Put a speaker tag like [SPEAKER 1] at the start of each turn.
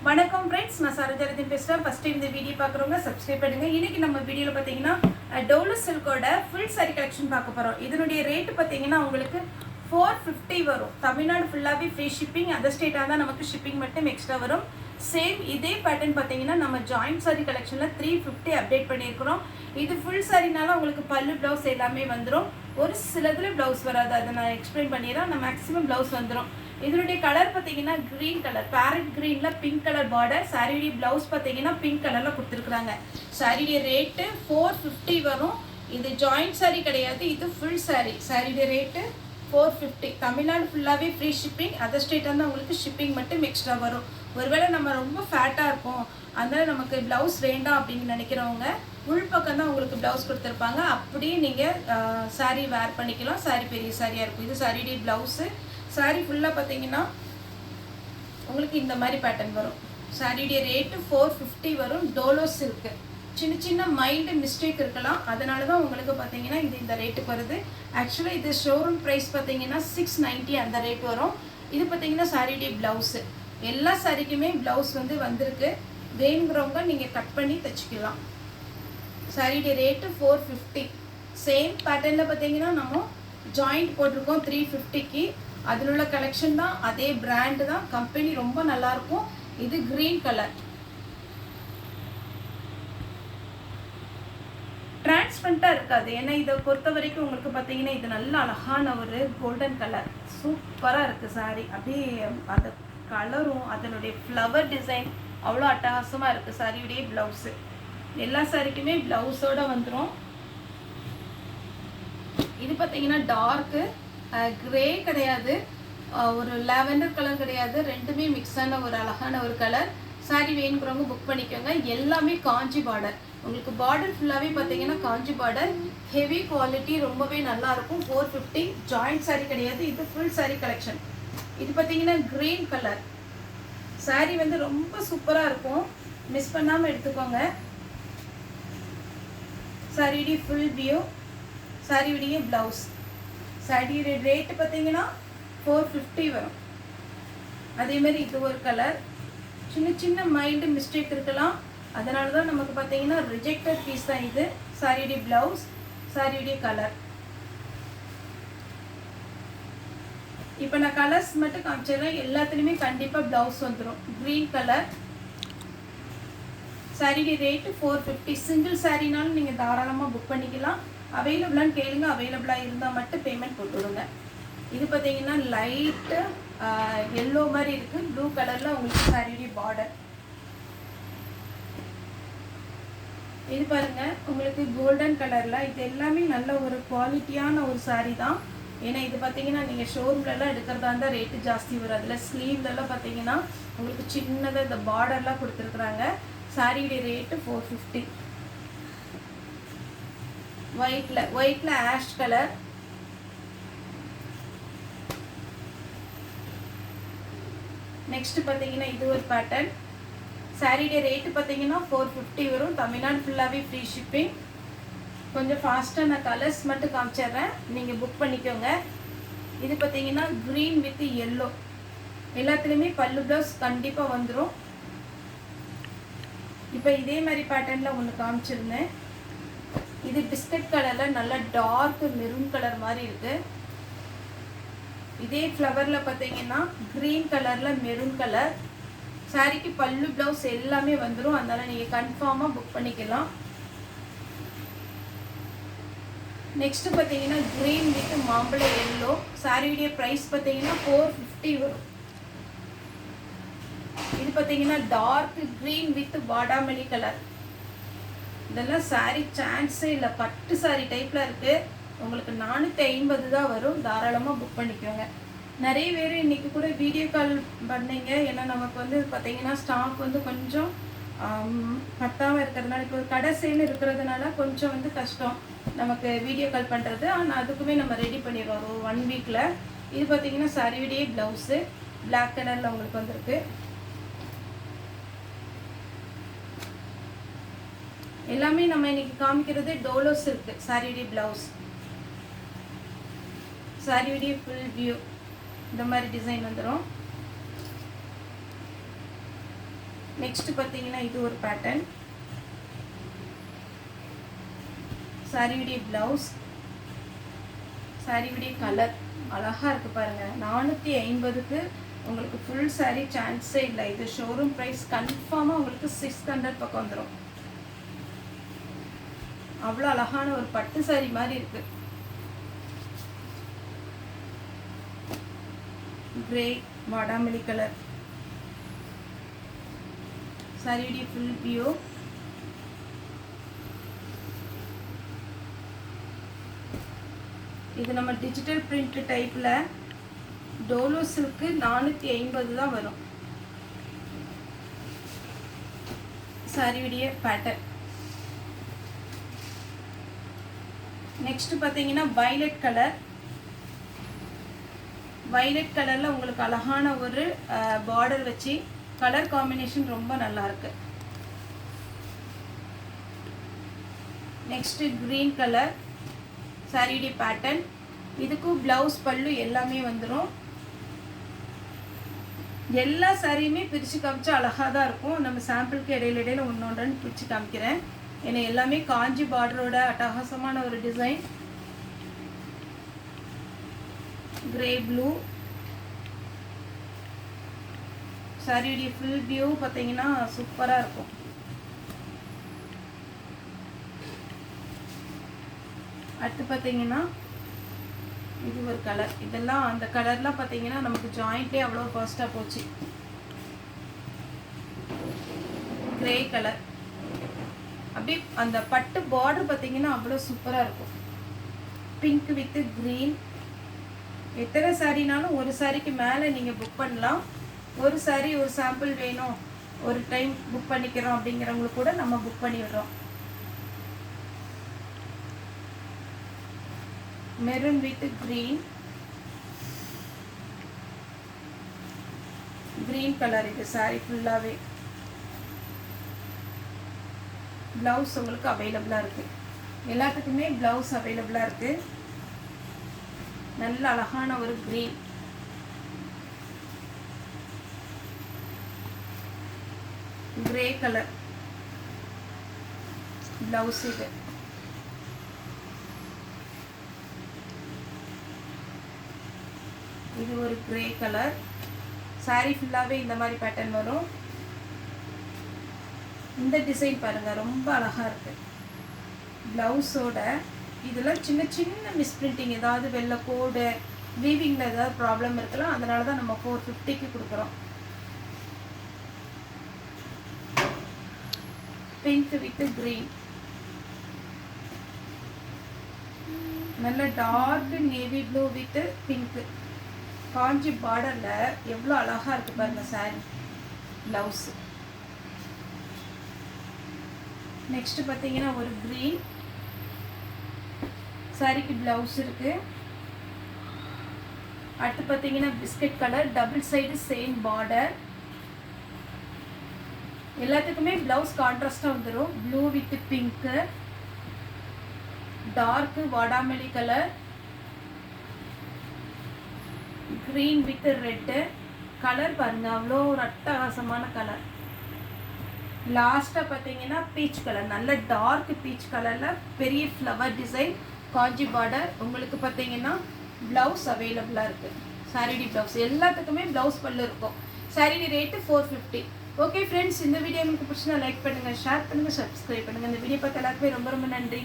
[SPEAKER 1] வணக்கம் ஃப்ரெண்ட்ஸ், நான் சரோஜரதின் பேசுகிறேன். ஃபஸ்ட் டைம் இந்த வீடியோ பார்க்குறவங்க சப்ஸ்கிரைப் பண்ணுங்கள். இன்றைக்கி நம்ம வீடியோவில் பார்த்தீங்கன்னா டோலோ சில்கோட ஃபுல் சாரி கலெக்ஷன் பார்க்க போகிறோம். இதனுடைய ரேட்டு பார்த்தீங்கன்னா உங்களுக்கு 450 வரும். தமிழ்நாடு ஃபுல்லாகவே ஃப்ரீ ஷிப்பிங், அதர் ஸ்டேட்டாக தான் நமக்கு ஷிப்பிங் மட்டும் எக்ஸ்ட்ரா வரும். சேம் இதே பேட்டர்ன் பார்த்தீங்கன்னா நம்ம ஜாயிண்ட் சாரி கலெக்ஷனில் 350 அப்டேட் பண்ணியிருக்கிறோம். இது ஃபுல் சாரினால உங்களுக்கு பல்லு ப்ளவுஸ் எல்லாமே வந்துடும். ஒரு சிலதில் ப்ளவுஸ் வராது, அதை நான் எக்ஸ்பிளைன் பண்ணிடுறேன். நான் மேக்ஸிமம் ப்ளவுஸ் வந்துடும். இதனுடைய கலர் பார்த்தீங்கன்னா க்ரீன் கலர், பேரட் க்ரீனில் பிங்க் கலர் பார்டர். சாரியுடைய ப்ளவுஸ் பார்த்தீங்கன்னா பிங்க் கலரில் கொடுத்துருக்குறாங்க. சாரியுடைய ரேட்டு 450 வரும். இது ஜாயிண்ட் சாரி கிடையாது, இது ஃபுல் சாரி. சாரியுடைய ரேட்டு 450. தமிழ்நாடு ஃபுல்லாகவே ஃப்ரீ ஷிப்பிங், அதர் ஸ்டேட்டாக இருந்தால் உங்களுக்கு ஷிப்பிங் மட்டும் எக்ஸ்ட்ரா வரும். ஒருவேளை நம்ம ரொம்ப ஃபேட்டாக இருப்போம், அதனால் நமக்கு ப்ளவுஸ் வேண்டாம் அப்படின்னு நினைக்கிறவங்க உள் பக்கம் தான் உங்களுக்கு ப்ளவுஸ் கொடுத்துருப்பாங்க. அப்படியே நீங்கள் சாரீ வேர் பண்ணிக்கலாம். சாரீ பெரிய சாரியாக இருக்கும். இது சாரியுடைய ப்ளவுஸு. சாரீ ஃபுல்லாக பார்த்தீங்கன்னா உங்களுக்கு இந்த மாதிரி பேட்டர்ன் வரும். சாரியுடைய ரேட்டு 450 வரும். டோலோ சில்க்கு. சின்ன சின்ன மைல்டு மிஸ்டேக் இருக்கலாம், அதனால தான் உங்களுக்கு பார்த்தீங்கன்னா இது இந்த ரேட்டுக்கு வருது. ஆக்சுவலாக இது ஷோரூம் ப்ரைஸ் பார்த்தீங்கன்னா 690 அந்த ரேட் வரும். இது பார்த்தீங்கன்னா சாரியுடைய ப்ளவுஸு. எல்லா சாரிக்குமே ப்ளவுஸ் வந்திருக்கு. வேணுங்கிறவங்க நீங்கள் கட் பண்ணி தைச்சிக்கலாம். சாரியுடைய ரேட்டு 450. சேம் பேட்டர்னில் பார்த்தீங்கன்னா நம்ம ஜாயிண்ட் போட்டிருக்கோம் 350க்கு. அதில் உள்ள கலெக்ஷன் தான், அதே பிராண்டு தான். கம்பெனி ரொம்ப நல்லாயிருக்கும். இது க்ரீன் கலர். டிரான்ஸ்பரண்ட்டாக இருக்காது, ஏன்னா இதை பொறுத்த வரைக்கும் உங்களுக்கு பார்த்தீங்கன்னா இது நல்ல அழகான ஒரு கோல்டன் கலர். சூப்பராக இருக்குது சாரி. அப்படியே அந்த கலரும் அதனுடைய ஃப்ளவர் டிசைன் அவ்வளோ அட்டகாசமாக இருக்குது. சாரியுடைய ப்ளவுஸு எல்லா சாரிக்குமே ப்ளவுஸோடு வந்துடும். இது பார்த்தீங்கன்னா டார்க்கு கிரே கிடையாது, ஒரு லாவெண்டர் கலர் கிடையாது, ரெண்டுமே மிக்ஸான ஒரு அழகான ஒரு கலர். சாரி வேணுங்கிறவங்க புக் பண்ணிக்கோங்க. எல்லாமே காஞ்சி பார்டர். உங்களுக்கு பார்டர் ஃபுல்லாகவே பார்த்தீங்கன்னா காஞ்சி பார்டர். ஹெவி குவாலிட்டி, ரொம்பவே நல்லாயிருக்கும். 450. ஜாயிண்ட் சாரி கிடையாது, இது ஃபுல் சாரி கலெக்ஷன். இது பார்த்தீங்கன்னா க்ரீன் கலர். சாரி ரொம்ப சூப்பராக இருக்கும், மிஸ் பண்ணாமல் எடுத்துக்கோங்க. சாரியுடைய ஃபுல் வியூ, சாரியுடைய ப்ளவுஸ். சாரியுடைய ரேட்டு பார்த்தீங்கன்னா 450 வரும். அதேமாதிரி இது ஒரு கலர். சின்ன சின்ன மைல்டு மிஸ்டேக் இருக்கலாம், அதனால தான் நமக்கு பார்த்தீங்கன்னா ரிஜெக்டட் பீஸ் தான் இது. சாரியுடைய ப்ளவுஸ், சாரியுடைய கலர். இப்போ நான் கலர்ஸ் மட்டும் காமிச்சிடுறேன். எல்லாத்துலேயுமே கண்டிப்பாக ப்ளவுஸ் வந்துடும். Green colour. சாரியுடைய ரேட்டு 450. சிங்கிள் சாரினாலும் நீங்கள் தாராளமாக புக் பண்ணிக்கலாம். அவைலபிளான்னு கேளுங்க, அவைலபிளாக இருந்தால் மட்டும் பேமெண்ட் போட்டு விடுங்க. இது பார்த்தீங்கன்னா லைட்டு எல்லோ மாதிரி இருக்குது, ப்ளூ கலரில் உங்களுக்கு சாரியுடைய பார்டர். இது பாருங்கள் உங்களுக்கு கோல்டன் கலரில். இது எல்லாமே நல்ல ஒரு குவாலிட்டியான ஒரு சாரி தான். ஏன்னா இது பார்த்தீங்கன்னா நீங்கள் ஷோரூம்லலாம் எடுக்கிறதா இருந்தால் ரேட்டு ஜாஸ்தி வரும். அதில் ஸ்லீவ்லலாம் பார்த்தீங்கன்னா உங்களுக்கு சின்னதாக இந்த பார்டர்லாம் கொடுத்துருக்குறாங்க. சாரியுடைய ரேட்டு 450. ஒயிட்டில் ஆஷ் கலர். நெக்ஸ்ட் பார்த்தீங்கன்னா இது ஒரு பேட்டர்ன். சாரியுடைய ரேட்டு பார்த்தீங்கன்னா 450 வரும். தமிழ்நாடு ஃபுல்லாகவே ஃப்ரீ ஷிப்பிங். கொஞ்சம் ஃபாஸ்ட்டாக நான் கலர்ஸ் மட்டும் காமிச்சிட்றேன், நீங்கள் புக் பண்ணிக்கோங்க. இது பார்த்தீங்கன்னா க்ரீன் வித் எல்லோ. எல்லாத்துலேயுமே பல்லு ப்ளவுஸ் கண்டிப்பாக வந்துடும். இப்போ இதே மாதிரி பேட்டர்னில் ஒன்று காமிச்சிருந்தேன். இது பிஸ்கட் கலரில் நல்ல டார்க் மெரூன் கலர் மாதிரி இருக்குது. இதே ஃப்ளவரில் பார்த்தீங்கன்னா க்ரீன் கலரில் மெரூன் கலர். சாரிக்கு பல்லு ப்ளவுஸ் எல்லாமே வந்துடும், அதனால் நீங்கள் கன்ஃபார்மாக புக் பண்ணிக்கலாம். நெக்ஸ்ட்டு பார்த்தீங்கன்னா க்ரீன் வித் மாம்பழ எல்லோ. சாரியுடைய ப்ரைஸ் பார்த்தீங்கன்னா 450 வரும். இது பார்த்தீங்கன்னா டார்க் க்ரீன் வித் வாடாமல்லி கலர். இதெல்லாம் சாரி சான்ஸே இல்லை, பட்டு சாரி டைப்பில் இருக்குது. உங்களுக்கு 450 தான் வரும். தாராளமாக புக் பண்ணிக்கோங்க. நிறைய பேர் இன்றைக்கி கூட வீடியோ கால் பண்ணீங்க. ஏன்னா நமக்கு பார்த்தீங்கன்னா ஸ்டாக் கொஞ்சம் பத்தாமல் இருக்கிறதுனால, இப்போ கடை சேல் இருக்கிறதுனால கொஞ்சம் கஷ்டம் நமக்கு வீடியோ கால் பண்ணுறது. ஆனால் அதுக்குமே நம்ம ரெடி பண்ணிடுவோம் ஒரு 1 வீக்கில். இது பார்த்தீங்கன்னா சாரியுடைய ப்ளவுஸு பிளாக் கலரில் உங்களுக்கு வந்திருக்கு. எல்லாமே நம்ம இன்னைக்கு காமிக்கிறது டோலோ சில்க். சாரியுடைய ப்ளவுஸ், சாரியுடைய ஃபுல் வியூ இந்த மாதிரி டிசைன் வந்துடும். நெக்ஸ்ட் பார்த்தீங்கன்னா இது ஒரு பேட்டர்ன். சாரியுடைய ப்ளவுஸ், சாரியுடைய கலர் அழகாக இருக்குது பாருங்கள். 450க்கு உங்களுக்கு ஃபுல் சாரீ சான்ஸே இல்லை. இது ஷோரூம் ப்ரைஸ் கன்ஃபார்மாக உங்களுக்கு 600 பக்கம் வந்துடும். அவ்வளோ அழகான ஒரு பட்டு சாரி மாதிரி இருக்கு. கிரே வாடாமல்லி கலர் சாரியுடைய ஃபுல் வியூ. இது நம்ம டிஜிட்டல் பிரிண்ட் டைப்பில் டோலோ சில்க்கு 450 தான் வரும். சாரியுடைய பேட்டர்ன். நெக்ஸ்ட் பார்த்தீங்கன்னா வைலட் கலர். வைலட் கலரில் உங்களுக்கு அழகான ஒரு பார்டர் வச்சு கலர் காம்பினேஷன் ரொம்ப நல்லா இருக்கு. நெக்ஸ்ட் கிரீன் கலர் சாரியுடைய பேட்டர்ன். இதுக்கும் ப்ளவுஸ் பல்லு எல்லாமே வந்துடும். எல்லா சாரியுமே பிரித்து காமிச்சா அழகாக தான் இருக்கும். நம்ம சாம்பிளுக்கு இடையில ஒன்று பிரித்து காமிக்கிறேன். ஏன்னா எல்லாமே காஞ்சி பார்டரோட அட்டகாசமான ஒரு டிசைன். கிரே ப்ளூ சாரியுடைய ஃபுல் வியூ பார்த்தீங்கன்னா சூப்பராக இருக்கும். அடுத்து பார்த்தீங்கன்னா இது ஒரு கலர். இதெல்லாம் அந்த கலர்லாம் பார்த்தீங்கன்னா நமக்கு ஜாயிண்ட்லேயே அவ்வளோ ஃபர்ஸ்ட்டாக போச்சு. கிரே கலர் அப்படியே அந்த பட்டு பார்டர் பார்த்தீங்கன்னா அவ்வளோ சூப்பராக இருக்கும். Pink with green. எத்தனை சாரினாலும் ஒரு சாரிக்கு மேலே நீங்கள் புக் பண்ணலாம். ஒரு சாரி ஒரு சாம்பிள் வேணும், ஒரு டைம் புக் பண்ணிக்கிறோம் அப்படிங்கிறவங்களுக்கு கூட நம்ம புக் பண்ணி விடுறோம். Maroon with green. Green colour இது சாரி ஃபுல்லாகவே. ப்ளவுஸ் உங்களுக்கு அவைலபிளாக இருக்குது. எல்லாத்துக்குமே ப்ளவுஸ் அவைலபிளாக இருக்குது. நல்ல அழகான ஒரு கிரீன். கிரே கலர் ப்ளவுஸ் இது. இது ஒரு கிரே கலர். சாரி ஃபுல்லாகவே இந்த மாதிரி பேட்டர்ன் வரும். இந்த டிசைன் பாருங்கள் ரொம்ப அழகாக இருக்குது. ப்ளவுஸோட இதெல்லாம் சின்ன சின்ன மிஸ்பிரிண்டிங், ஏதாவது வெள்ளை கோடு வீவிங்கில் ஏதாவது ப்ராப்ளம் இருக்கலாம். அதனால தான் நம்ம 450க்கு கொடுக்குறோம். Pink with green. நல்ல dark navy blue with pink. Kanchi பார்டரில் எவ்வளோ அழகாக இருக்குது பாருங்கள் சாரி. ப்ளவுஸு நெக்ஸ்ட் பார்த்தீங்கன்னா ஒரு க்ரீன் சாரிக்கு ப்ளவுஸ் இருக்குது. அடுத்து பார்த்தீங்கன்னா biscuit colour double side same border. எல்லாத்துக்குமே ப்ளவுஸ் கான்ட்ராஸ்டாக வந்துடும். ப்ளூ வித் பிங்க்கு, டார்க்கு வாடாமல்லி colour, green with red. Colour பாருங்க அவ்வளோ ஒரு அட்டகாசமான கலர். லாஸ்ட்டாக பார்த்தீங்கன்னா பீச் கலர், நல்ல டார்க் பீச் கலரில் பெரிய ஃப்ளவர் டிசைன் காஞ்சி பார்டர். உங்களுக்கு பார்த்தீங்கன்னா ப்ளவுஸ் அவைலபிளாக இருக்குது. சாரிடி ப்ளவுஸ் எல்லாத்துக்குமே ப்ளவுஸ் பல்லு இருக்கும். சாரிடி ரேட்டு 450. ஓகே ஃப்ரெண்ட்ஸ், இந்த வீடியோ உங்களுக்கு பிடிச்சினா லைக் பண்ணுங்கள், ஷேர் பண்ணுங்கள், சப்ஸ்கிரைப் பண்ணுங்கள். இந்த வீடியோ பார்த்து எல்லாருக்குமே ரொம்ப ரொம்ப நன்றி.